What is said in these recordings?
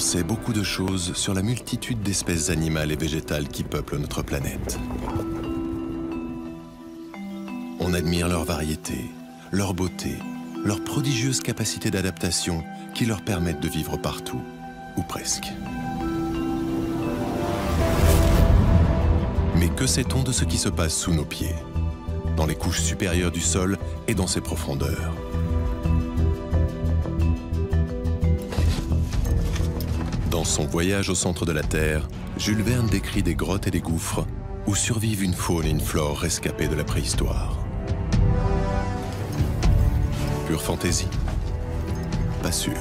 sait beaucoup de choses sur la multitude d'espèces animales et végétales qui peuplent notre planète. On admire leur variété, leur beauté, leur prodigieuse capacité d'adaptation qui leur permettent de vivre partout, ou presque. Mais que sait-on de ce qui se passe sous nos pieds, dans les couches supérieures du sol et dans ses profondeurs? Dans son voyage au centre de la Terre, Jules Verne décrit des grottes et des gouffres où survivent une faune et une flore rescapées de la préhistoire. Pure fantaisie? Pas sûr.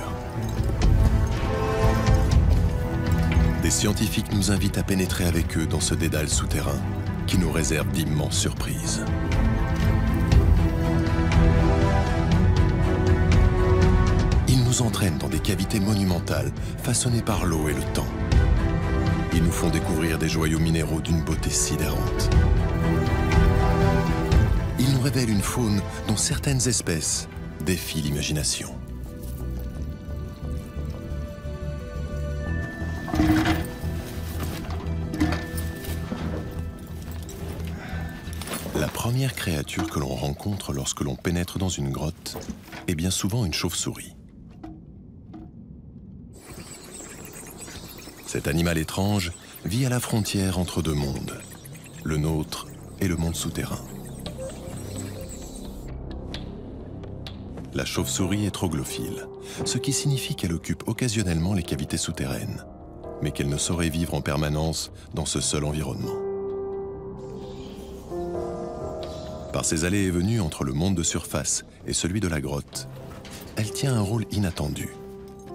Des scientifiques nous invitent à pénétrer avec eux dans ce dédale souterrain qui nous réserve d'immenses surprises. Ils nous entraînent dans des cavités monumentales façonnées par l'eau et le temps. Ils nous font découvrir des joyaux minéraux d'une beauté sidérante. Ils nous révèlent une faune dont certaines espèces défient l'imagination. La première créature que l'on rencontre lorsque l'on pénètre dans une grotte est bien souvent une chauve-souris. Cet animal étrange vit à la frontière entre deux mondes, le nôtre et le monde souterrain. La chauve-souris est troglophile, ce qui signifie qu'elle occupe occasionnellement les cavités souterraines, mais qu'elle ne saurait vivre en permanence dans ce seul environnement. Par ses allées et venues entre le monde de surface et celui de la grotte, elle tient un rôle inattendu,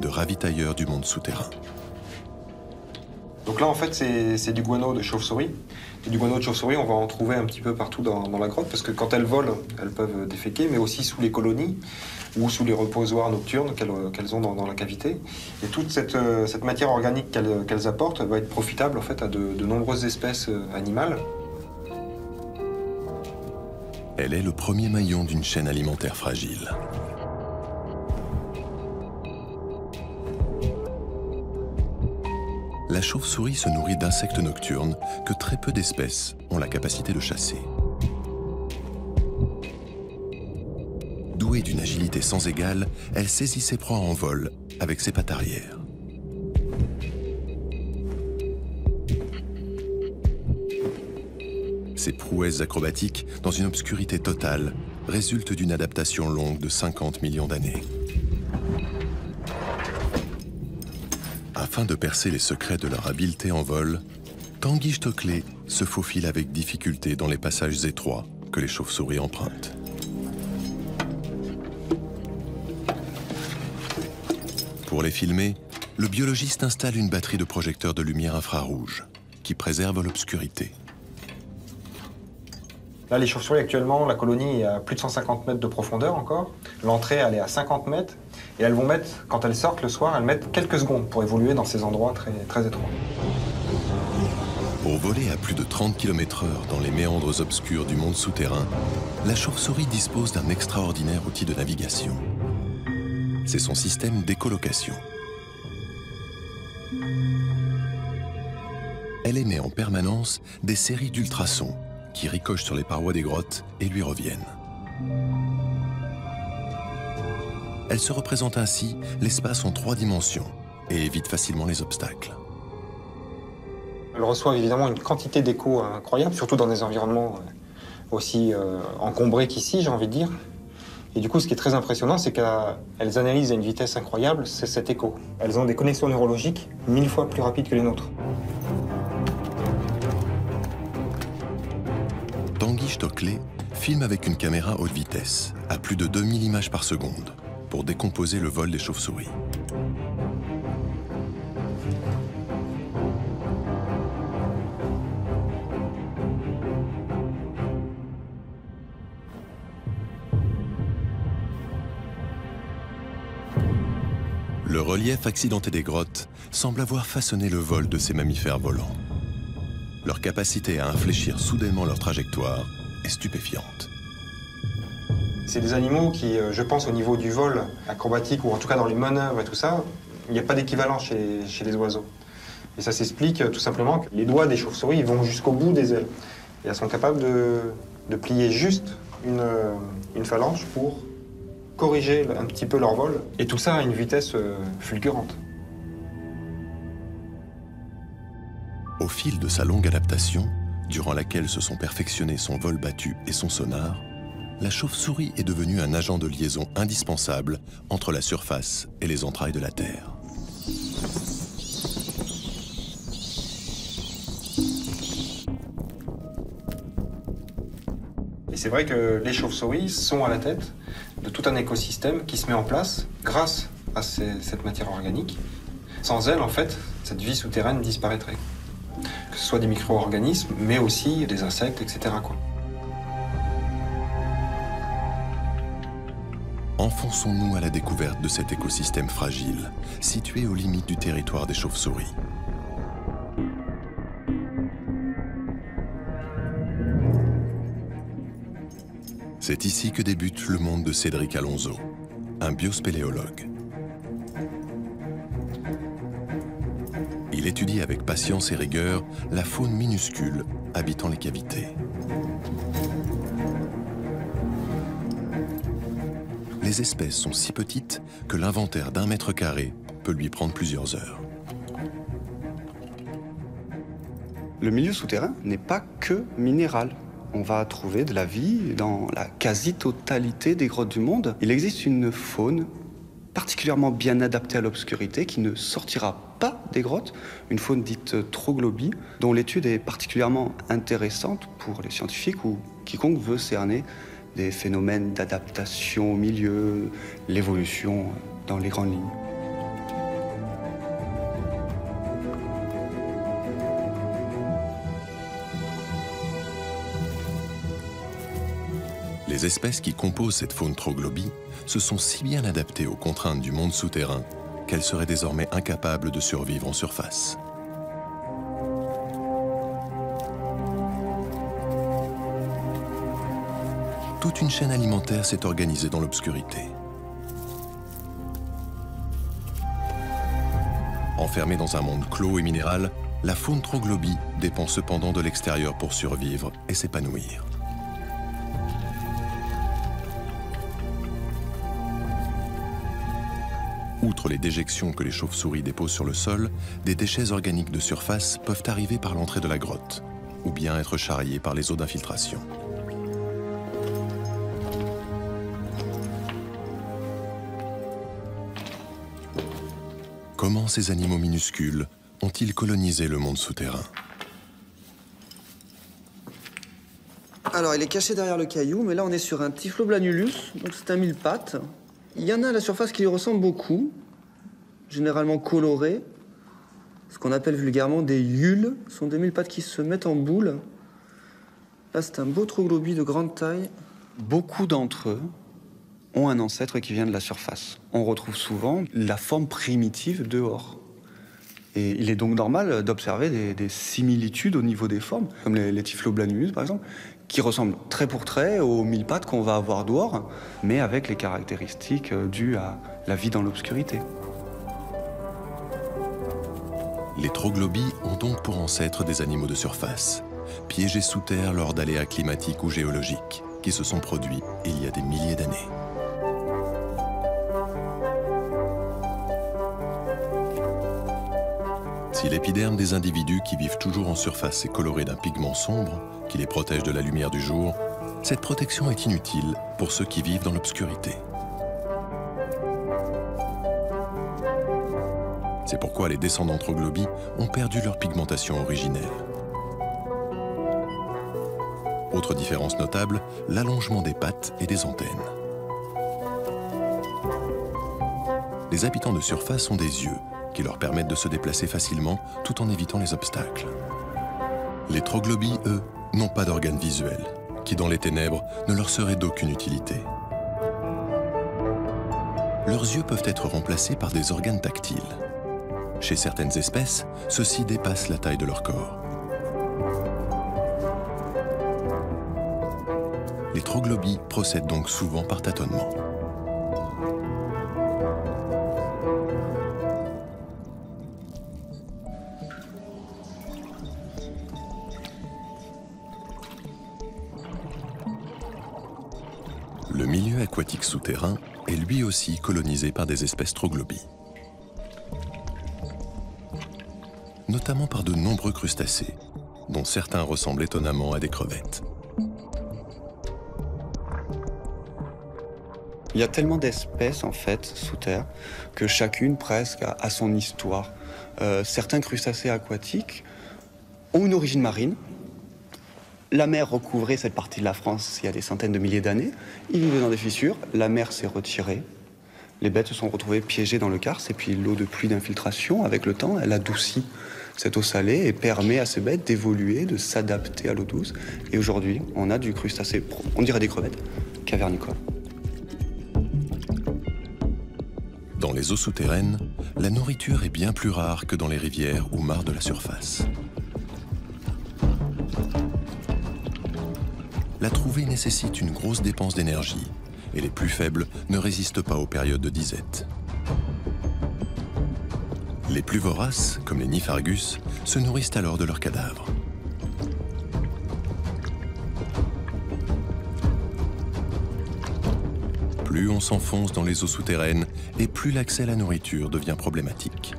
de ravitailleur du monde souterrain. Donc là, en fait, c'est du guano de chauve-souris. Et du guano de chauve-souris, on va en trouver un petit peu partout dans la grotte, parce que quand elles volent, elles peuvent déféquer, mais aussi sous les colonies ou sous les reposoirs nocturnes qu'elles ont dans la cavité. Et toute cette matière organique qu'elles apportent va être profitable en fait, à de nombreuses espèces animales. Elle est le premier maillon d'une chaîne alimentaire fragile. La chauve-souris se nourrit d'insectes nocturnes que très peu d'espèces ont la capacité de chasser. Douée d'une agilité sans égale, elle saisit ses proies en vol avec ses pattes arrière. Ces prouesses acrobatiques, dans une obscurité totale, résultent d'une adaptation longue de 50 millions d'années. Afin de percer les secrets de leur habileté en vol, Tanguy Stockley se faufile avec difficulté dans les passages étroits que les chauves-souris empruntent. Pour les filmer, le biologiste installe une batterie de projecteurs de lumière infrarouge qui préserve l'obscurité. Là, les chauves-souris, actuellement, la colonie est à plus de 150 mètres de profondeur encore. L'entrée, elle est à 50 mètres. Et elles vont mettre, quand elles sortent le soir, elles mettent quelques secondes pour évoluer dans ces endroits très étroits. Pour voler à plus de 30 km/h dans les méandres obscurs du monde souterrain, la chauve-souris dispose d'un extraordinaire outil de navigation. C'est son système d'écholocation. Elle émet en permanence des séries d'ultrasons qui ricochent sur les parois des grottes et lui reviennent. Elle se représente ainsi l'espace en 3 dimensions et évite facilement les obstacles. Elle reçoit évidemment une quantité d'échos incroyable, surtout dans des environnements aussi encombrés qu'ici, j'ai envie de dire. Et du coup, ce qui est très impressionnant, c'est qu'elles analysent à une vitesse incroyable cet écho. Elles ont des connexions neurologiques 1000 fois plus rapides que les nôtres. Tanguy Stockley filme avec une caméra haute vitesse, à plus de 2000 images par seconde, pour décomposer le vol des chauves-souris. Le relief accidenté des grottes semble avoir façonné le vol de ces mammifères volants. Leur capacité à infléchir soudainement leur trajectoire est stupéfiante. C'est des animaux qui, je pense, au niveau du vol acrobatique, ou en tout cas dans les manœuvres et tout ça, Il n'y a pas d'équivalent chez les oiseaux. Et ça s'explique tout simplement que les doigts des chauves-souris ils vont jusqu'au bout des ailes. Et elles sont capables de plier juste une phalange pour corriger un petit peu leur vol. Et tout ça à une vitesse fulgurante. Au fil de sa longue adaptation, durant laquelle se sont perfectionnés son vol battu et son sonar, la chauve-souris est devenue un agent de liaison indispensable entre la surface et les entrailles de la Terre. Et c'est vrai que les chauves-souris sont à la tête de tout un écosystème qui se met en place grâce à cette matière organique. Sans elle, en fait, cette vie souterraine disparaîtrait. Que ce soit des micro-organismes, mais aussi des insectes, etc., quoi. Enfonçons-nous à la découverte de cet écosystème fragile, situé aux limites du territoire des chauves-souris. C'est ici que débute le monde de Cédric Alonso, un biospéléologue. Il étudie avec patience et rigueur la faune minuscule habitant les cavités. Les espèces sont si petites que l'inventaire d'1 mètre carré peut lui prendre plusieurs heures. Le milieu souterrain n'est pas que minéral. On va trouver de la vie dans la quasi-totalité des grottes du monde. Il existe une faune particulièrement bien adaptée à l'obscurité qui ne sortira pas des grottes, une faune dite troglobie, dont l'étude est particulièrement intéressante pour les scientifiques ou quiconque veut cerner des phénomènes d'adaptation au milieu, l'évolution dans les grandes lignes. Les espèces qui composent cette faune troglobie se sont si bien adaptées aux contraintes du monde souterrain qu'elles seraient désormais incapables de survivre en surface. Toute une chaîne alimentaire s'est organisée dans l'obscurité. Enfermée dans un monde clos et minéral, la faune troglobie dépend cependant de l'extérieur pour survivre et s'épanouir. Outre les déjections que les chauves-souris déposent sur le sol, des déchets organiques de surface peuvent arriver par l'entrée de la grotte, ou bien être charriés par les eaux d'infiltration. Comment ces animaux minuscules ont-ils colonisé le monde souterrain? Alors, il est caché derrière le caillou, mais là, on est sur un Typhloblanulus, donc c'est un mille-pattes. Il y en a à la surface qui lui ressemblent beaucoup, généralement colorés. Ce qu'on appelle vulgairement des yules. Ce sont des mille-pattes qui se mettent en boule. Là, c'est un beau troglobie de grande taille. Beaucoup d'entre eux ont un ancêtre qui vient de la surface. On retrouve souvent la forme primitive dehors. Et il est donc normal d'observer des similitudes au niveau des formes, comme les Typhloblanulus par exemple, qui ressemblent trait pour trait aux mille-pattes qu'on va avoir dehors, mais avec les caractéristiques dues à la vie dans l'obscurité. Les troglobies ont donc pour ancêtres des animaux de surface, piégés sous terre lors d'aléas climatiques ou géologiques, qui se sont produits il y a des milliers d'années. Si l'épiderme des individus qui vivent toujours en surface est coloré d'un pigment sombre, qui les protège de la lumière du jour, cette protection est inutile pour ceux qui vivent dans l'obscurité. C'est pourquoi les descendants troglobies ont perdu leur pigmentation originelle. Autre différence notable, l'allongement des pattes et des antennes. Les habitants de surface ont des yeux qui leur permettent de se déplacer facilement tout en évitant les obstacles. Les troglobies, eux, n'ont pas d'organes visuels, qui dans les ténèbres ne leur seraient d'aucune utilité. Leurs yeux peuvent être remplacés par des organes tactiles. Chez certaines espèces, ceux-ci dépassent la taille de leur corps. Les troglobies procèdent donc souvent par tâtonnement. milieu aquatique souterrain est lui aussi colonisé par des espèces troglobies, notamment par de nombreux crustacés, dont certains ressemblent étonnamment à des crevettes. Il y a tellement d'espèces en fait sous terre que chacune presque a son histoire. Certains crustacés aquatiques ont une origine marine. La mer recouvrait cette partie de la France il y a des centaines de milliers d'années. Ils vivaient dans des fissures, la mer s'est retirée. Les bêtes se sont retrouvées piégées dans le karst et puis l'eau de pluie d'infiltration, avec le temps, elle adoucit cette eau salée et permet à ces bêtes d'évoluer, de s'adapter à l'eau douce. Et aujourd'hui, on a du crustacé, on dirait des crevettes, cavernicoles. Dans les eaux souterraines, la nourriture est bien plus rare que dans les rivières ou mares de la surface. La trouver nécessite une grosse dépense d'énergie et les plus faibles ne résistent pas aux périodes de disette. Les plus voraces, comme les Niphargus, se nourrissent alors de leurs cadavres. Plus on s'enfonce dans les eaux souterraines et plus l'accès à la nourriture devient problématique.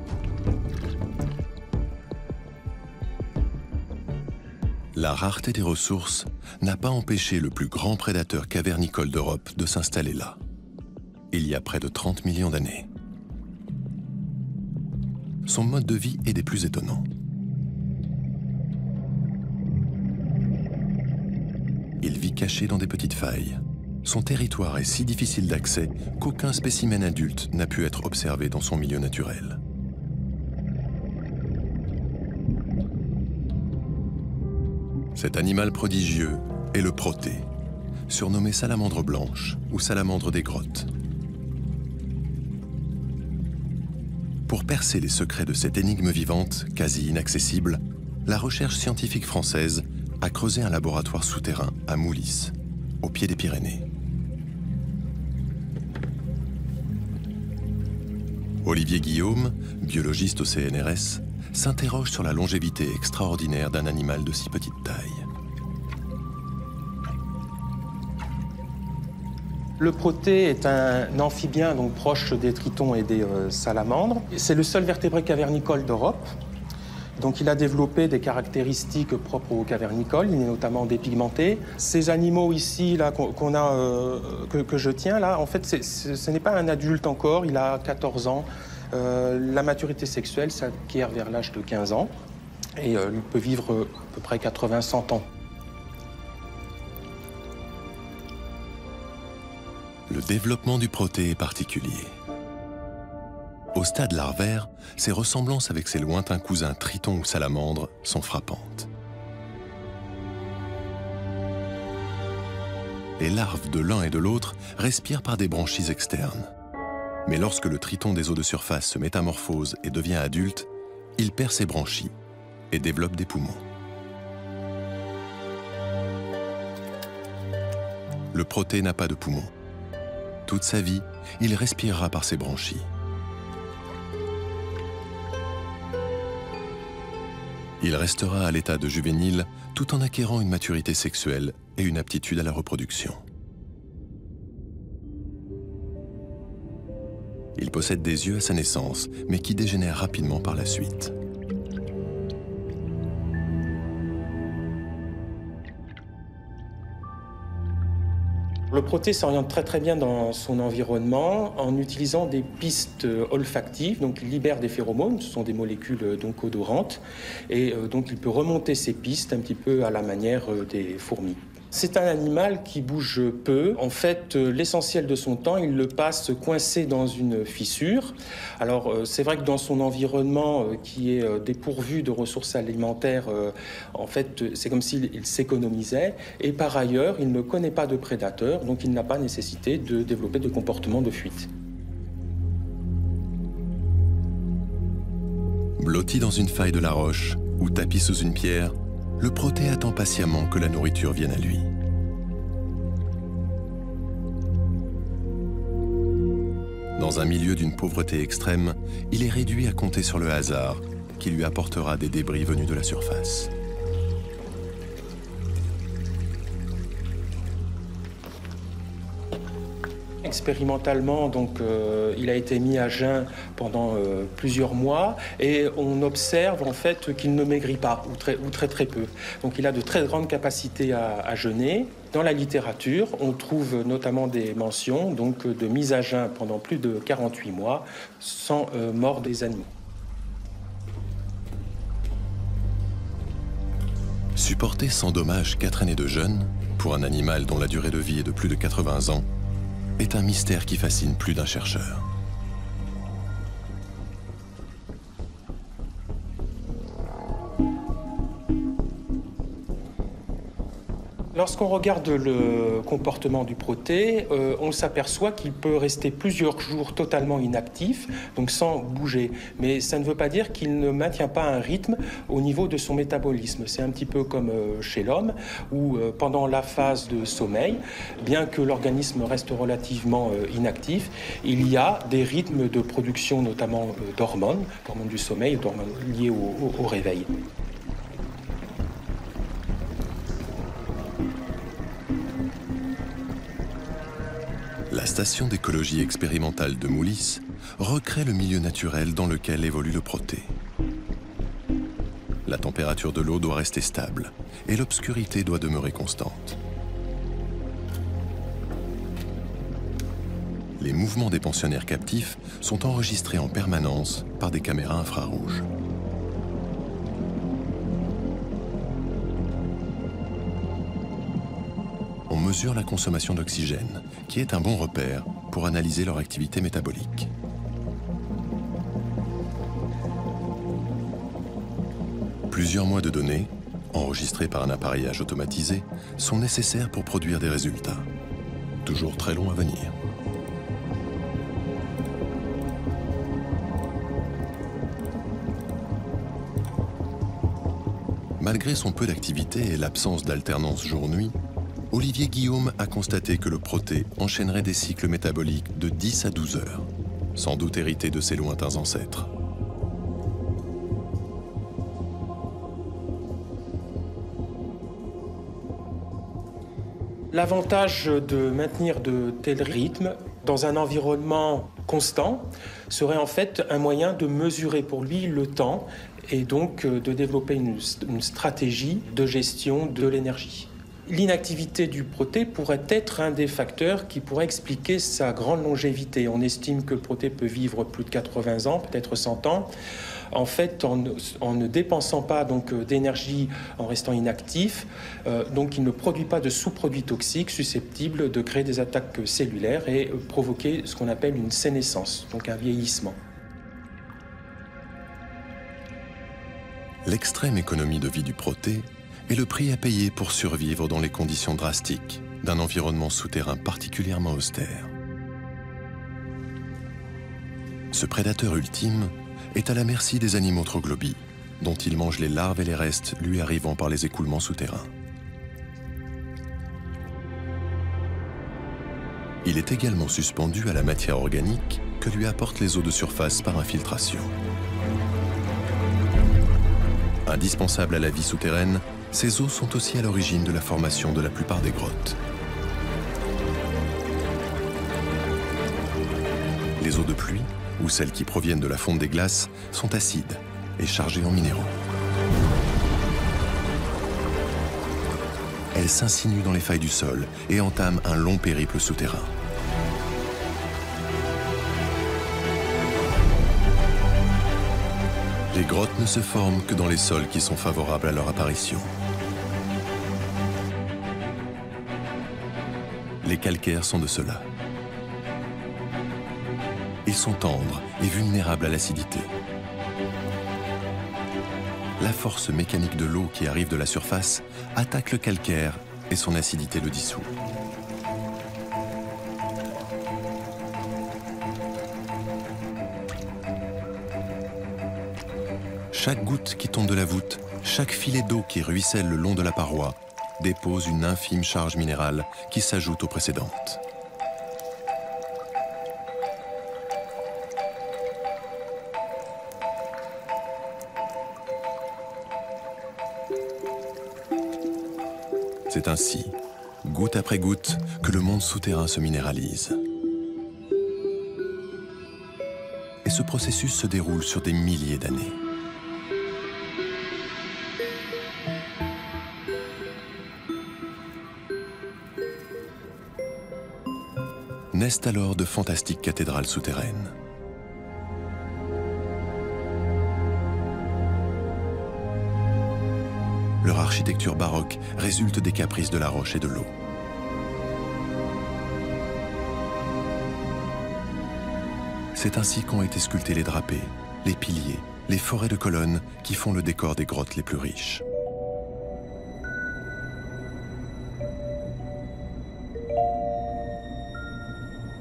La rareté des ressources n'a pas empêché le plus grand prédateur cavernicole d'Europe de s'installer là, il y a près de 30 millions d'années. Son mode de vie est des plus étonnants. Il vit caché dans des petites failles. Son territoire est si difficile d'accès qu'aucun spécimen adulte n'a pu être observé dans son milieu naturel. Cet animal prodigieux est le protée, surnommé salamandre blanche ou salamandre des grottes. Pour percer les secrets de cette énigme vivante, quasi inaccessible, la recherche scientifique française a creusé un laboratoire souterrain à Moulis, au pied des Pyrénées. Olivier Guillaume, biologiste au CNRS, s'interroge sur la longévité extraordinaire d'un animal de si petite taille. Le protée est un amphibien donc proche des tritons et des salamandres. C'est le seul vertébré cavernicole d'Europe. Donc il a développé des caractéristiques propres aux cavernicoles, il est notamment dépigmenté. Ces animaux ici là, que je tiens là, en fait ce n'est pas un adulte encore, il a 14 ans. La maturité sexuelle s'acquiert vers l'âge de 15 ans et il peut vivre à peu près 80-100 ans. Le développement du protée est particulier. Au stade larvaire, ses ressemblances avec ses lointains cousins tritons ou salamandres sont frappantes. Les larves de l'un et de l'autre respirent par des branchies externes. Mais lorsque le triton des eaux de surface se métamorphose et devient adulte, il perd ses branchies et développe des poumons. Le protée n'a pas de poumons. Toute sa vie, il respirera par ses branchies. Il restera à l'état de juvénile tout en acquérant une maturité sexuelle et une aptitude à la reproduction. Il possède des yeux à sa naissance, mais qui dégénèrent rapidement par la suite. Le protée s'oriente très bien dans son environnement en utilisant des pistes olfactives, donc il libère des phéromones, ce sont des molécules donc odorantes, et donc il peut remonter ces pistes un petit peu à la manière des fourmis. C'est un animal qui bouge peu. En fait, l'essentiel de son temps, il le passe coincé dans une fissure. Alors, c'est vrai que dans son environnement qui est dépourvu de ressources alimentaires, en fait, c'est comme s'il s'économisait. Et par ailleurs, il ne connaît pas de prédateurs, donc il n'a pas nécessité de développer de comportements de fuite. Blotti dans une faille de la roche ou tapis sous une pierre, le protée attend patiemment que la nourriture vienne à lui. Dans un milieu d'une pauvreté extrême, il est réduit à compter sur le hasard, qui lui apportera des débris venus de la surface. Expérimentalement, donc, il a été mis à jeun pendant plusieurs mois et on observe en fait qu'il ne maigrit pas ou très peu. Donc il a de très grandes capacités à jeûner. Dans la littérature, on trouve notamment des mentions donc, de mise à jeun pendant plus de 48 mois sans mort des animaux. Supporter sans dommage 4 années de jeûne, pour un animal dont la durée de vie est de plus de 80 ans, est un mystère qui fascine plus d'un chercheur. Lorsqu'on regarde le comportement du protée, on s'aperçoit qu'il peut rester plusieurs jours totalement inactif, donc sans bouger. Mais ça ne veut pas dire qu'il ne maintient pas un rythme au niveau de son métabolisme. C'est un petit peu comme chez l'homme, où pendant la phase de sommeil, bien que l'organisme reste relativement inactif, il y a des rythmes de production, notamment d'hormones du sommeil, d'hormones liées au réveil. La station d'écologie expérimentale de Moulis recrée le milieu naturel dans lequel évolue le protée. La température de l'eau doit rester stable et l'obscurité doit demeurer constante. Les mouvements des pensionnaires captifs sont enregistrés en permanence par des caméras infrarouges. On mesure la consommation d'oxygène, qui est un bon repère pour analyser leur activité métabolique. Plusieurs mois de données, enregistrées par un appareillage automatisé, sont nécessaires pour produire des résultats. Toujours très longs à venir. Malgré son peu d'activité et l'absence d'alternance jour-nuit, Olivier Guillaume a constaté que le protée enchaînerait des cycles métaboliques de 10 à 12 heures, sans doute hérité de ses lointains ancêtres. L'avantage de maintenir de tels rythmes dans un environnement constant serait en fait un moyen de mesurer pour lui le temps et donc de développer une stratégie de gestion de l'énergie. L'inactivité du protée pourrait être un des facteurs qui pourrait expliquer sa grande longévité. On estime que le protée peut vivre plus de 80 ans, peut-être 100 ans. En fait, en ne dépensant pas d'énergie, en restant inactif, donc il ne produit pas de sous-produits toxiques susceptibles de créer des attaques cellulaires et provoquer ce qu'on appelle une sénescence, donc un vieillissement. L'extrême économie de vie du protée est le prix à payer pour survivre dans les conditions drastiques d'un environnement souterrain particulièrement austère. Ce prédateur ultime est à la merci des animaux troglobies, dont il mange les larves et les restes lui arrivant par les écoulements souterrains. Il est également suspendu à la matière organique que lui apportent les eaux de surface par infiltration. Indispensables à la vie souterraine, ces eaux sont aussi à l'origine de la formation de la plupart des grottes. Les eaux de pluie, ou celles qui proviennent de la fonte des glaces, sont acides et chargées en minéraux. Elles s'insinuent dans les failles du sol et entament un long périple souterrain. Les grottes ne se forment que dans les sols qui sont favorables à leur apparition. Les calcaires sont de ceux-là. Ils sont tendres et vulnérables à l'acidité. La force mécanique de l'eau qui arrive de la surface attaque le calcaire et son acidité le dissout. Chaque goutte qui tombe de la voûte, chaque filet d'eau qui ruisselle le long de la paroi, dépose une infime charge minérale qui s'ajoute aux précédentes. C'est ainsi, goutte après goutte, que le monde souterrain se minéralise. et ce processus se déroule sur des milliers d'années. Naissent alors de fantastiques cathédrales souterraines. Leur architecture baroque résulte des caprices de la roche et de l'eau. C'est ainsi qu'ont été sculptés les drapés, les piliers, les forêts de colonnes qui font le décor des grottes les plus riches.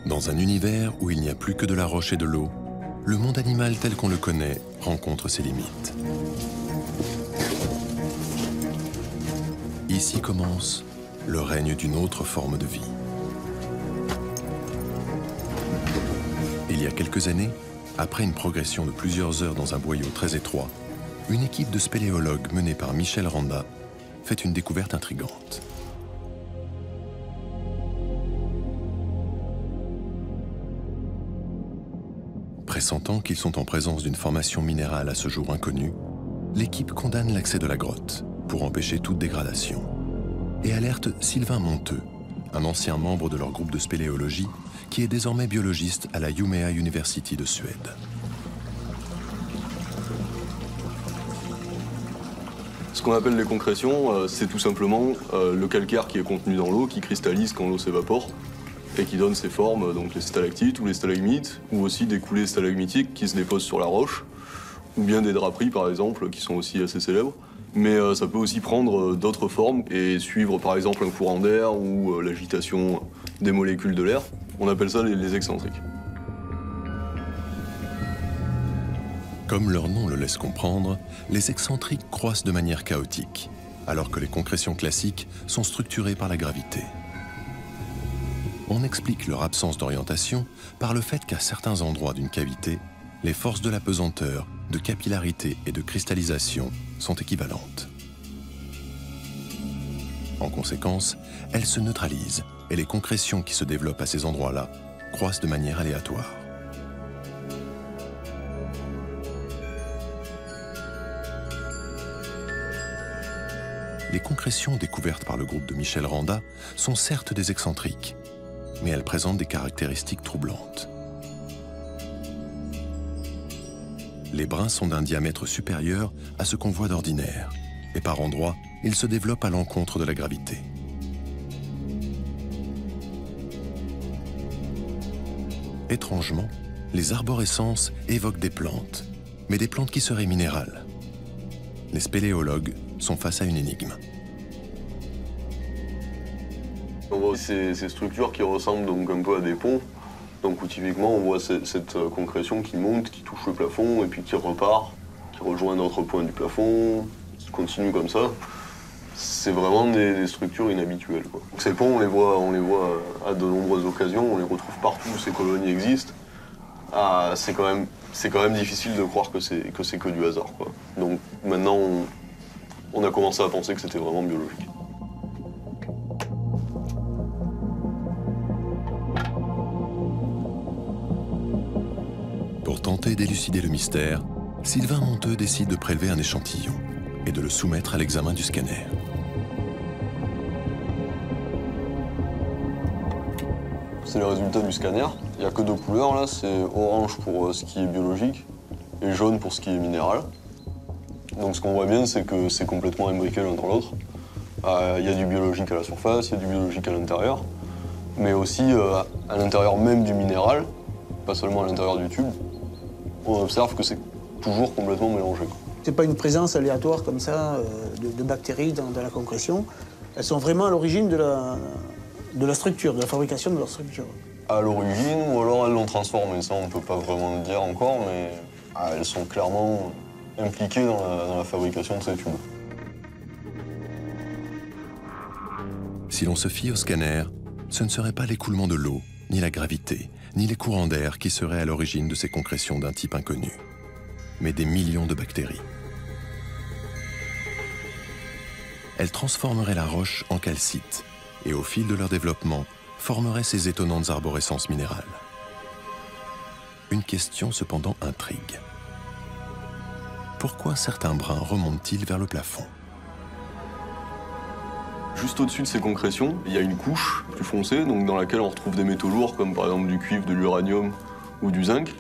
Dans un univers où il n'y a plus que de la roche et de l'eau, le monde animal tel qu'on le connaît rencontre ses limites. Ici commence le règne d'une autre forme de vie. Il y a quelques années, après une progression de plusieurs heures dans un boyau très étroit, une équipe de spéléologues menée par Michel Randa fait une découverte intrigante. Pressentant qu'ils sont en présence d'une formation minérale à ce jour inconnue, l'équipe condamne l'accès de la grotte pour empêcher toute dégradation et alerte Sylvain Monteux, un ancien membre de leur groupe de spéléologie qui est désormais biologiste à la Umeå University de Suède. Ce qu'on appelle les concrétions, c'est tout simplement le calcaire qui est contenu dans l'eau, qui cristallise quand l'eau s'évapore et qui donne ses formes, donc les stalactites ou les stalagmites, ou aussi des coulées stalagmitiques qui se déposent sur la roche, ou bien des draperies par exemple, qui sont aussi assez célèbres. Mais ça peut aussi prendre d'autres formes et suivre par exemple un courant d'air ou l'agitation des molécules de l'air. On appelle ça les excentriques. Comme leur nom le laisse comprendre, les excentriques croissent de manière chaotique, alors que les concrétions classiques sont structurées par la gravité. On explique leur absence d'orientation par le fait qu'à certains endroits d'une cavité, les forces de la pesanteur, de capillarité et de cristallisation sont équivalentes. En conséquence, elles se neutralisent et les concrétions qui se développent à ces endroits-là croissent de manière aléatoire. Les concrétions découvertes par le groupe de Michel Randa sont certes des excentriques, mais elles présentent des caractéristiques troublantes. Les brins sont d'un diamètre supérieur à ce qu'on voit d'ordinaire, et par endroits, ils se développent à l'encontre de la gravité. Étrangement, les arborescences évoquent des plantes, mais des plantes qui seraient minérales. Les spéléologues sont face à une énigme. On voit ces structures qui ressemblent donc un peu à des ponts. Donc où typiquement on voit cette concrétion qui monte, qui touche le plafond et puis qui repart, qui rejoint un autre point du plafond, qui continue comme ça. C'est vraiment des structures inhabituelles, quoi. Donc ces ponts, on les voit à de nombreuses occasions, on les retrouve partout où ces colonies existent. Ah, c'est quand même difficile de croire que c'est que du hasard, quoi. Donc maintenant on a commencé à penser que c'était vraiment biologique. Pour tenter d'élucider le mystère, Sylvain Monteux décide de prélever un échantillon et de le soumettre à l'examen du scanner. C'est le résultat du scanner. Il n'y a que deux couleurs là, c'est orange pour ce qui est biologique et jaune pour ce qui est minéral. Donc ce qu'on voit bien, c'est que c'est complètement imbriqué l'un dans l'autre. Il y a du biologique à la surface, il y a du biologique à l'intérieur, mais aussi à l'intérieur même du minéral, pas seulement à l'intérieur du tube. On observe que c'est toujours complètement mélangé. C'est pas une présence aléatoire comme ça de bactéries dans la concrétion. Elles sont vraiment à l'origine de la structure, de la fabrication de leur structure. À l'origine, ou alors elles l'ont transformé, ça on peut pas vraiment le dire encore, mais elles sont clairement impliquées dans la fabrication de ces tubes. Si l'on se fie au scanner, ce ne serait pas l'écoulement de l'eau, ni la gravité, ni les courants d'air qui seraient à l'origine de ces concrétions d'un type inconnu, mais des millions de bactéries. Elles transformeraient la roche en calcite et au fil de leur développement, formeraient ces étonnantes arborescences minérales. une question cependant intrigue. Pourquoi certains brins remontent-ils vers le plafond? Juste au-dessus de ces concrétions, il y a une couche plus foncée, donc dans laquelle on retrouve des métaux lourds, comme par exemple du cuivre, de l'uranium ou du zinc,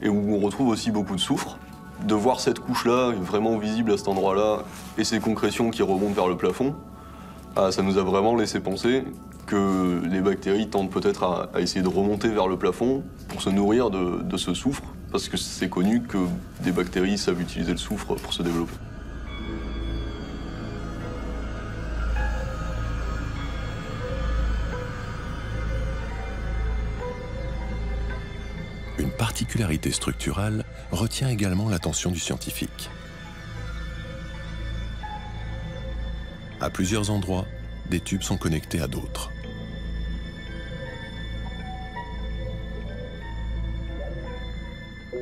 et où on retrouve aussi beaucoup de soufre. De voir cette couche-là vraiment visible à cet endroit-là, et ces concrétions qui remontent vers le plafond, ça nous a vraiment laissé penser que les bactéries tentent peut-être à essayer de remonter vers le plafond pour se nourrir de ce soufre, parce que c'est connu que des bactéries savent utiliser le soufre pour se développer. Une particularité structurale retient également l'attention du scientifique. À plusieurs endroits, des tubes sont connectés à d'autres.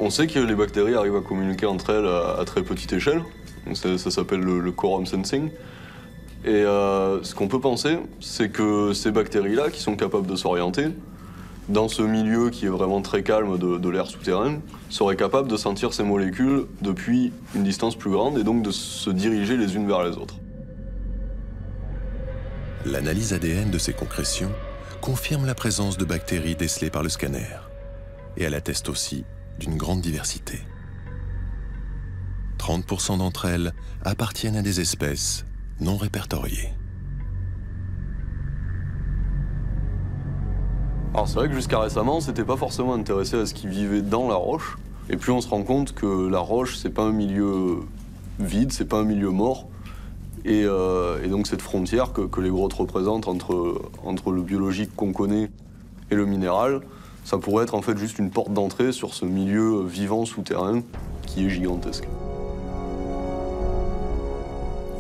On sait que les bactéries arrivent à communiquer entre elles à très petite échelle. Ça s'appelle le quorum sensing. Et ce qu'on peut penser, c'est que ces bactéries-là, qui sont capables de s'orienter, dans ce milieu qui est vraiment très calme de l'air souterrain, seraient capables de sentir ces molécules depuis une distance plus grande et donc de se diriger les unes vers les autres. L'analyse ADN de ces concrétions confirme la présence de bactéries décelées par le scanner. Et elle atteste aussi d'une grande diversité. 30% d'entre elles appartiennent à des espèces non répertoriées. Alors c'est vrai que jusqu'à récemment, on s'était pas forcément intéressé à ce qui vivait dans la roche. Et puis on se rend compte que la roche, c'est pas un milieu vide, c'est pas un milieu mort. Et donc cette frontière que les grottes représentent entre le biologique qu'on connaît et le minéral, ça pourrait être en fait juste une porte d'entrée sur ce milieu vivant souterrain qui est gigantesque.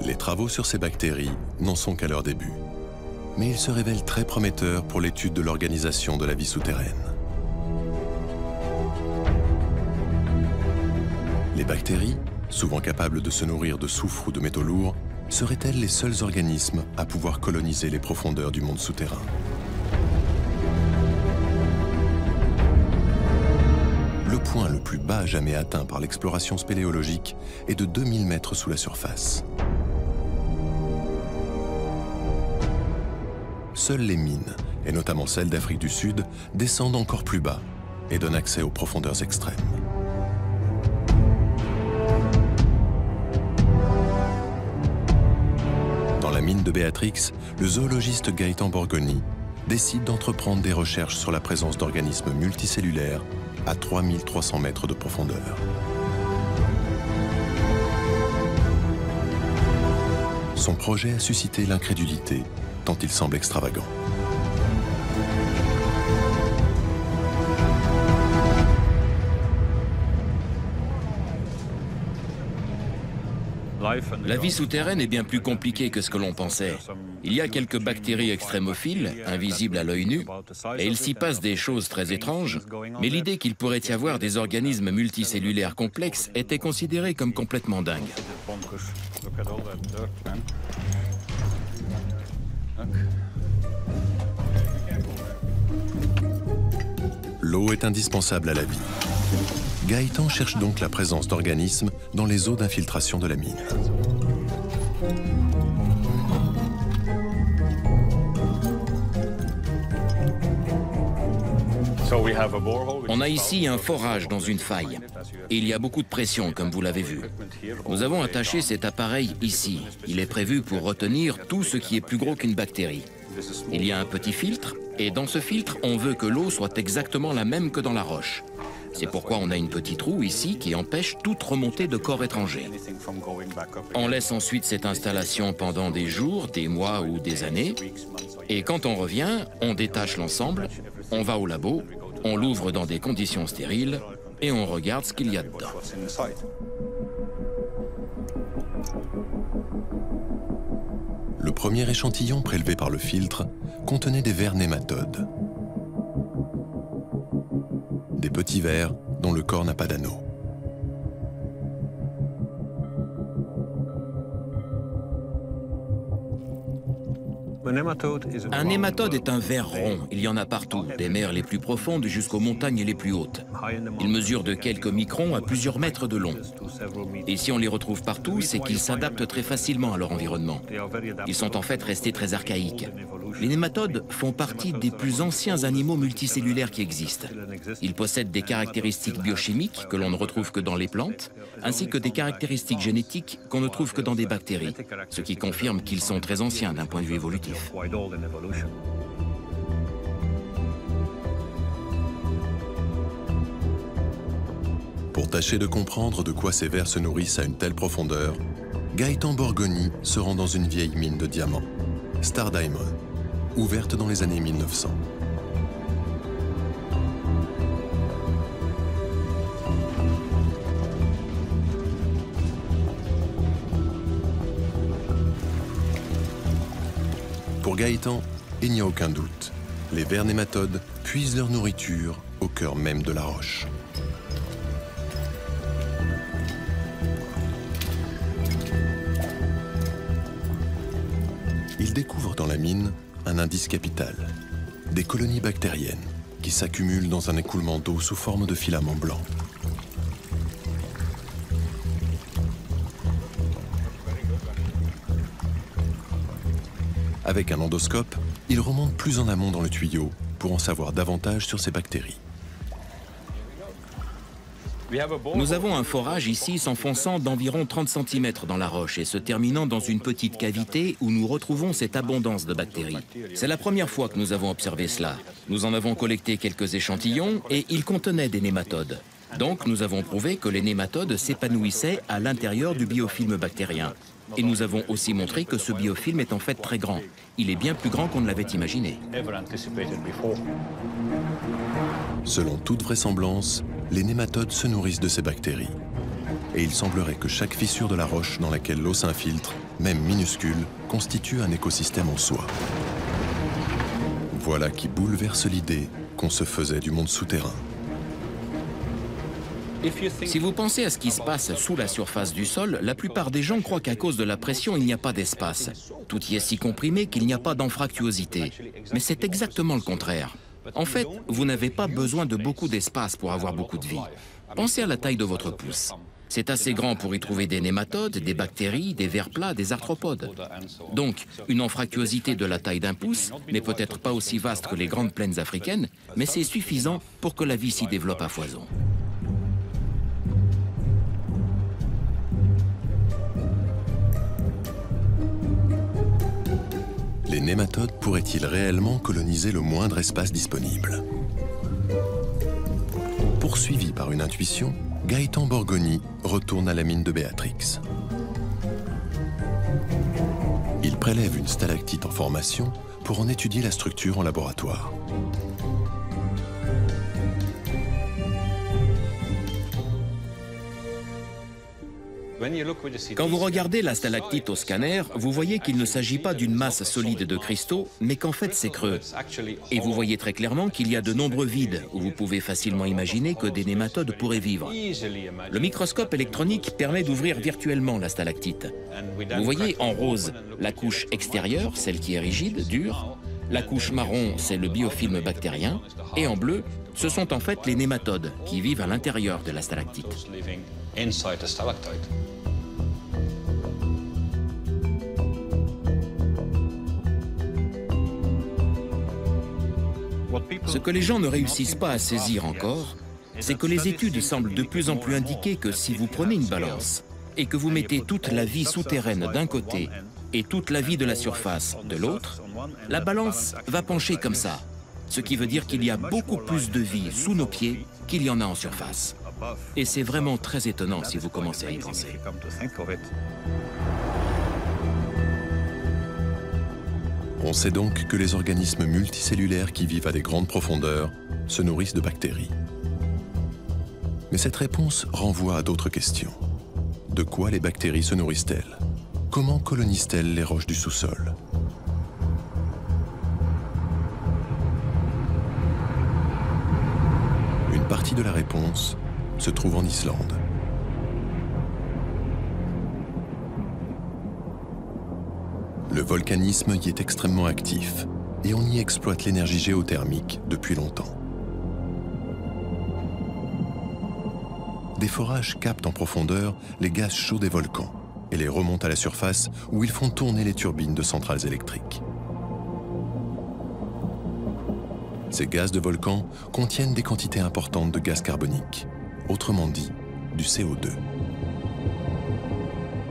Les travaux sur ces bactéries n'en sont qu'à leur début, mais ils se révèlent très prometteurs pour l'étude de l'organisation de la vie souterraine. Les bactéries, souvent capables de se nourrir de soufre ou de métaux lourds, seraient-elles les seuls organismes à pouvoir coloniser les profondeurs du monde souterrain? Le point le plus bas jamais atteint par l'exploration spéléologique est de 2000 mètres sous la surface. Seules les mines, et notamment celles d'Afrique du Sud, descendent encore plus bas et donnent accès aux profondeurs extrêmes. Dans la mine de Béatrix, le zoologiste Gaëtan Borgoni décide d'entreprendre des recherches sur la présence d'organismes multicellulaires à 3300 mètres de profondeur. Son projet a suscité l'incrédulité, tant il semble extravagant. La vie souterraine est bien plus compliquée que ce que l'on pensait. Il y a quelques bactéries extrémophiles, invisibles à l'œil nu, et il s'y passe des choses très étranges, mais l'idée qu'il pourrait y avoir des organismes multicellulaires complexes était considérée comme complètement dingue. L'eau est indispensable à la vie. Gaëtan cherche donc la présence d'organismes dans les eaux d'infiltration de la mine. On a ici un forage dans une faille. Et il y a beaucoup de pression, comme vous l'avez vu. Nous avons attaché cet appareil ici. Il est prévu pour retenir tout ce qui est plus gros qu'une bactérie. Il y a un petit filtre, et dans ce filtre, on veut que l'eau soit exactement la même que dans la roche. C'est pourquoi on a une petite roue ici qui empêche toute remontée de corps étrangers. On laisse ensuite cette installation pendant des jours, des mois ou des années. Et quand on revient, on détache l'ensemble, on va au labo, on l'ouvre dans des conditions stériles et on regarde ce qu'il y a dedans. Le premier échantillon prélevé par le filtre contenait des vers nématodes. Des petits vers dont le corps n'a pas d'anneau. Un nématode est un ver rond. Il y en a partout, des mers les plus profondes jusqu'aux montagnes les plus hautes. Ils mesurent de quelques microns à plusieurs mètres de long. Et si on les retrouve partout, c'est qu'ils s'adaptent très facilement à leur environnement. Ils sont en fait restés très archaïques. Les nématodes font partie des plus anciens animaux multicellulaires qui existent. Ils possèdent des caractéristiques biochimiques que l'on ne retrouve que dans les plantes, ainsi que des caractéristiques génétiques qu'on ne trouve que dans des bactéries, ce qui confirme qu'ils sont très anciens d'un point de vue évolutif. Pour tâcher de comprendre de quoi ces vers se nourrissent à une telle profondeur, Gaëtan Borgoni se rend dans une vieille mine de diamants, Star Diamond, ouverte dans les années 1900. Pour Gaëtan, il n'y a aucun doute. Les vers nématodes puisent leur nourriture au cœur même de la roche. Ils découvrent dans la mine un indice capital, des colonies bactériennes qui s'accumulent dans un écoulement d'eau sous forme de filaments blancs. Avec un endoscope, ils remontent plus en amont dans le tuyau pour en savoir davantage sur ces bactéries. Nous avons un forage ici s'enfonçant d'environ 30 cm dans la roche et se terminant dans une petite cavité où nous retrouvons cette abondance de bactéries. C'est la première fois que nous avons observé cela. Nous en avons collecté quelques échantillons et ils contenaient des nématodes. Donc nous avons prouvé que les nématodes s'épanouissaient à l'intérieur du biofilm bactérien. Et nous avons aussi montré que ce biofilm est en fait très grand. Il est bien plus grand qu'on ne l'avait imaginé. Selon toute vraisemblance, les nématodes se nourrissent de ces bactéries. Et il semblerait que chaque fissure de la roche dans laquelle l'eau s'infiltre, même minuscule, constitue un écosystème en soi. Voilà qui bouleverse l'idée qu'on se faisait du monde souterrain. Si vous pensez à ce qui se passe sous la surface du sol, la plupart des gens croient qu'à cause de la pression, il n'y a pas d'espace. Tout y est si comprimé qu'il n'y a pas d'anfractuosité. Mais c'est exactement le contraire. En fait, vous n'avez pas besoin de beaucoup d'espace pour avoir beaucoup de vie. Pensez à la taille de votre pouce. C'est assez grand pour y trouver des nématodes, des bactéries, des vers plats, des arthropodes. Donc, une anfractuosité de la taille d'un pouce n'est peut-être pas aussi vaste que les grandes plaines africaines, mais c'est suffisant pour que la vie s'y développe à foison. Les nématodes pourraient-ils réellement coloniser le moindre espace disponible? Poursuivi par une intuition, Gaëtan Borgoni retourne à la mine de Béatrix. Il prélève une stalactite en formation pour en étudier la structure en laboratoire. Quand vous regardez la stalactite au scanner, vous voyez qu'il ne s'agit pas d'une masse solide de cristaux, mais qu'en fait c'est creux. Et vous voyez très clairement qu'il y a de nombreux vides, où vous pouvez facilement imaginer que des nématodes pourraient vivre. Le microscope électronique permet d'ouvrir virtuellement la stalactite. Vous voyez en rose la couche extérieure, celle qui est rigide, dure. La couche marron, c'est le biofilm bactérien. Et en bleu, ce sont en fait les nématodes qui vivent à l'intérieur de la stalactite. Ce que les gens ne réussissent pas à saisir encore, c'est que les études semblent de plus en plus indiquer que si vous prenez une balance et que vous mettez toute la vie souterraine d'un côté et toute la vie de la surface de l'autre, la balance va pencher comme ça, ce qui veut dire qu'il y a beaucoup plus de vie sous nos pieds qu'il y en a en surface. Et c'est vraiment très étonnant si vous commencez à y penser. On sait donc que les organismes multicellulaires qui vivent à des grandes profondeurs se nourrissent de bactéries. Mais cette réponse renvoie à d'autres questions. De quoi les bactéries se nourrissent-elles? Comment colonisent-elles les roches du sous-sol? Une partie de la réponse se trouve en Islande. Le volcanisme y est extrêmement actif et on y exploite l'énergie géothermique depuis longtemps. Des forages captent en profondeur les gaz chauds des volcans et les remontent à la surface où ils font tourner les turbines de centrales électriques. Ces gaz de volcan contiennent des quantités importantes de gaz carbonique, autrement dit, du CO2.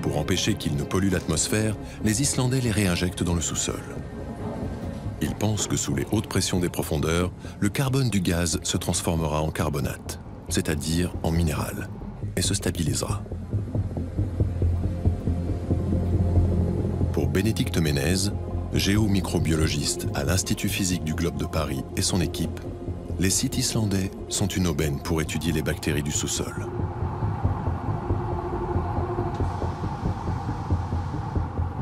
Pour empêcher qu'ils ne polluent l'atmosphère, les Islandais les réinjectent dans le sous-sol. Ils pensent que sous les hautes pressions des profondeurs, le carbone du gaz se transformera en carbonate, c'est-à-dire en minéral, et se stabilisera. Pour Bénédicte Ménez, géomicrobiologiste à l'Institut physique du globe de Paris et son équipe, les sites islandais sont une aubaine pour étudier les bactéries du sous-sol.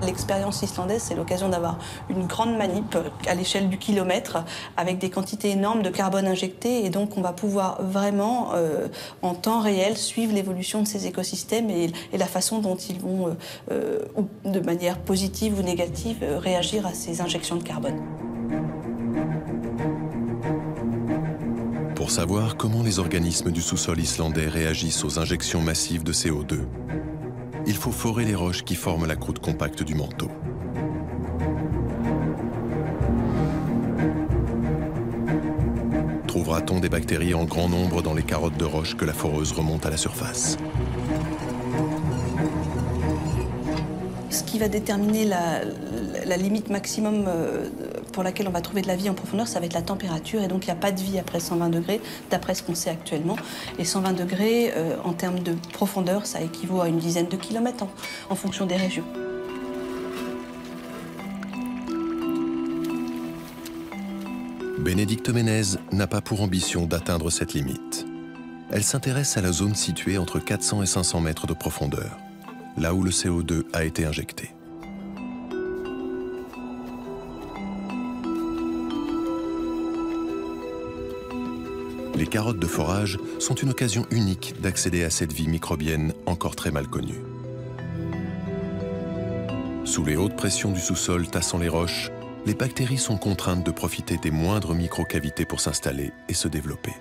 L'expérience islandaise, c'est l'occasion d'avoir une grande manip à l'échelle du kilomètre avec des quantités énormes de carbone injecté et donc on va pouvoir vraiment en temps réel suivre l'évolution de ces écosystèmes et la façon dont ils vont, de manière positive ou négative, réagir à ces injections de carbone. Pour savoir comment les organismes du sous-sol islandais réagissent aux injections massives de CO2, il faut forer les roches qui forment la croûte compacte du manteau. Trouvera-t-on des bactéries en grand nombre dans les carottes de roche que la foreuse remonte à la surface? Ce qui va déterminer la limite maximum pour laquelle on va trouver de la vie en profondeur, ça va être la température. Et donc, il n'y a pas de vie après 120 degrés, d'après ce qu'on sait actuellement. Et 120 degrés, en termes de profondeur, ça équivaut à une dizaine de kilomètres en fonction des régions. Bénédicte Ménez n'a pas pour ambition d'atteindre cette limite. Elle s'intéresse à la zone située entre 400 et 500 mètres de profondeur, là où le CO2 a été injecté. Les carottes de forage sont une occasion unique d'accéder à cette vie microbienne encore très mal connue. Sous les hautes pressions du sous-sol tassant les roches, les bactéries sont contraintes de profiter des moindres microcavités pour s'installer et se développer.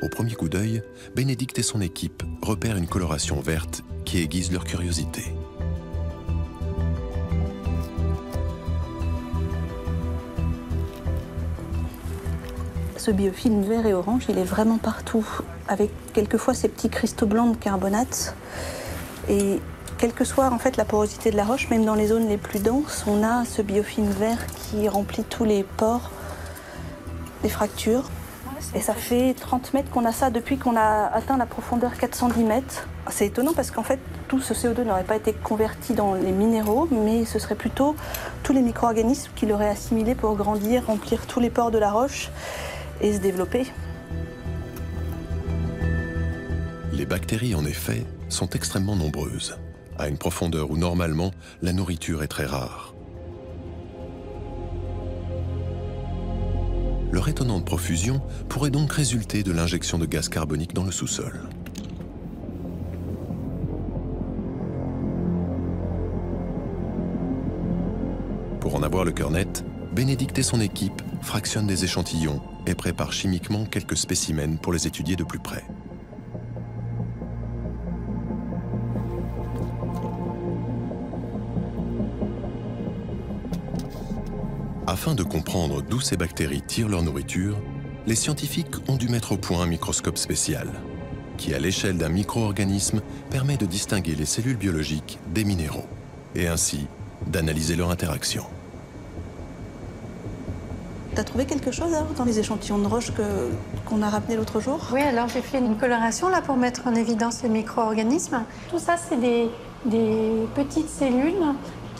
Au premier coup d'œil, Bénédicte et son équipe repèrent une coloration verte qui aiguise leur curiosité. Ce biofilm vert et orange, il est vraiment partout, avec quelquefois ces petits cristaux blancs de carbonate. Et quelle que soit en fait la porosité de la roche, même dans les zones les plus denses, on a ce biofilm vert qui remplit tous les pores des fractures. Et ça fait 30 mètres qu'on a ça depuis qu'on a atteint la profondeur 410 mètres. C'est étonnant parce qu'en fait, tout ce CO2 n'aurait pas été converti dans les minéraux, mais ce serait plutôt tous les micro-organismes qui l'auraient assimilé pour grandir, remplir tous les pores de la roche et se développer. Les bactéries, en effet, sont extrêmement nombreuses, à une profondeur où normalement la nourriture est très rare. Leur étonnante profusion pourrait donc résulter de l'injection de gaz carbonique dans le sous-sol. Pour en avoir le cœur net, Bénédicte et son équipe fractionnent des échantillons et préparent chimiquement quelques spécimens pour les étudier de plus près. Afin de comprendre d'où ces bactéries tirent leur nourriture, les scientifiques ont dû mettre au point un microscope spécial, qui à l'échelle d'un micro-organisme permet de distinguer les cellules biologiques des minéraux, et ainsi d'analyser leur interaction. T'as trouvé quelque chose alors, dans les échantillons de roche qu'on a ramenés l'autre jour? Oui, alors j'ai fait une coloration là pour mettre en évidence les micro-organismes. Tout ça, c'est des petites cellules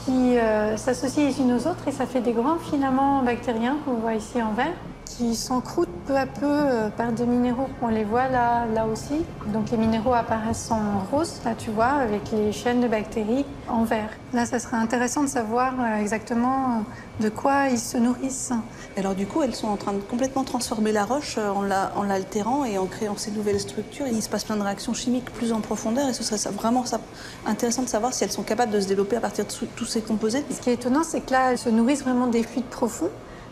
qui s'associent les unes aux autres et ça fait des grands filaments bactériens qu'on voit ici en vert qui s'encroutent peu à peu perdent des minéraux. On les voit là aussi. Donc les minéraux apparaissent en rose, là tu vois, avec les chaînes de bactéries en vert. Là, ça serait intéressant de savoir exactement de quoi ils se nourrissent. Alors du coup, elles sont en train de complètement transformer la roche en l'altérant et en créant ces nouvelles structures. Il se passe plein de réactions chimiques plus en profondeur et ce serait vraiment intéressant de savoir si elles sont capables de se développer à partir de tous ces composés. Ce qui est étonnant, c'est que là, elles se nourrissent vraiment des fluides profonds.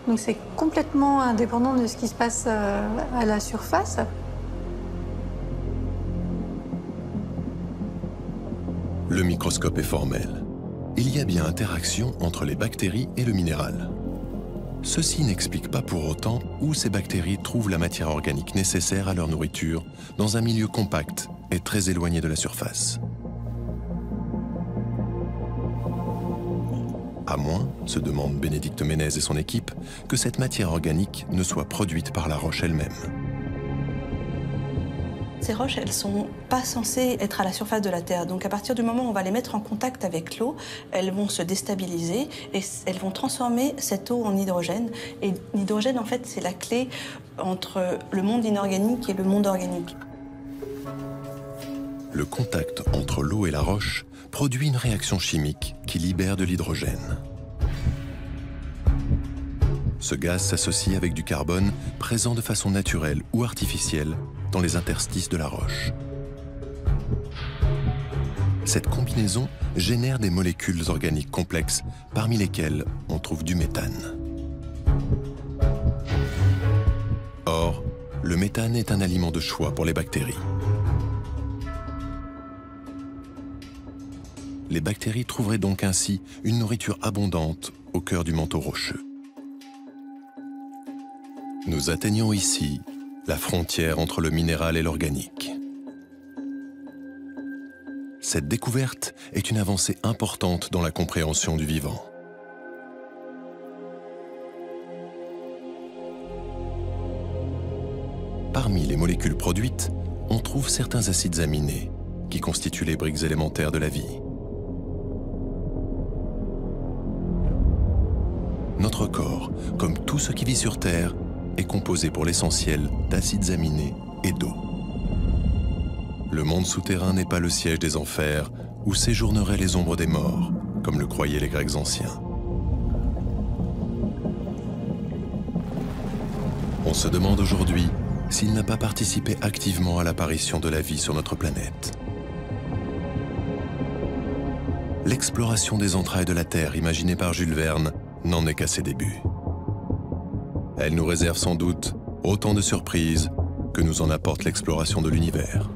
Donc c'est complètement indépendant de ce qui se passe à la surface. Le microscope est formel. Il y a bien interaction entre les bactéries et le minéral. Ceci n'explique pas pour autant où ces bactéries trouvent la matière organique nécessaire à leur nourriture dans un milieu compact et très éloigné de la surface. À moins, se demande Bénédicte Ménez et son équipe, que cette matière organique ne soit produite par la roche elle-même. Ces roches, elles sont pas censées être à la surface de la Terre. Donc à partir du moment où on va les mettre en contact avec l'eau, elles vont se déstabiliser et elles vont transformer cette eau en hydrogène. Et l'hydrogène, en fait, c'est la clé entre le monde inorganique et le monde organique. Le contact entre l'eau et la roche produit une réaction chimique qui libère de l'hydrogène. Ce gaz s'associe avec du carbone présent de façon naturelle ou artificielle dans les interstices de la roche. Cette combinaison génère des molécules organiques complexes, parmi lesquelles on trouve du méthane. Or, le méthane est un aliment de choix pour les bactéries. Les bactéries trouveraient donc ainsi une nourriture abondante au cœur du manteau rocheux. Nous atteignons ici la frontière entre le minéral et l'organique. Cette découverte est une avancée importante dans la compréhension du vivant. Parmi les molécules produites, on trouve certains acides aminés qui constituent les briques élémentaires de la vie. Notre corps, comme tout ce qui vit sur Terre, est composé pour l'essentiel d'acides aminés et d'eau. Le monde souterrain n'est pas le siège des enfers où séjourneraient les ombres des morts, comme le croyaient les Grecs anciens. On se demande aujourd'hui s'il n'a pas participé activement à l'apparition de la vie sur notre planète. L'exploration des entrailles de la Terre imaginée par Jules Verne n'en est qu'à ses débuts. Elle nous réserve sans doute autant de surprises que nous en apporte l'exploration de l'univers.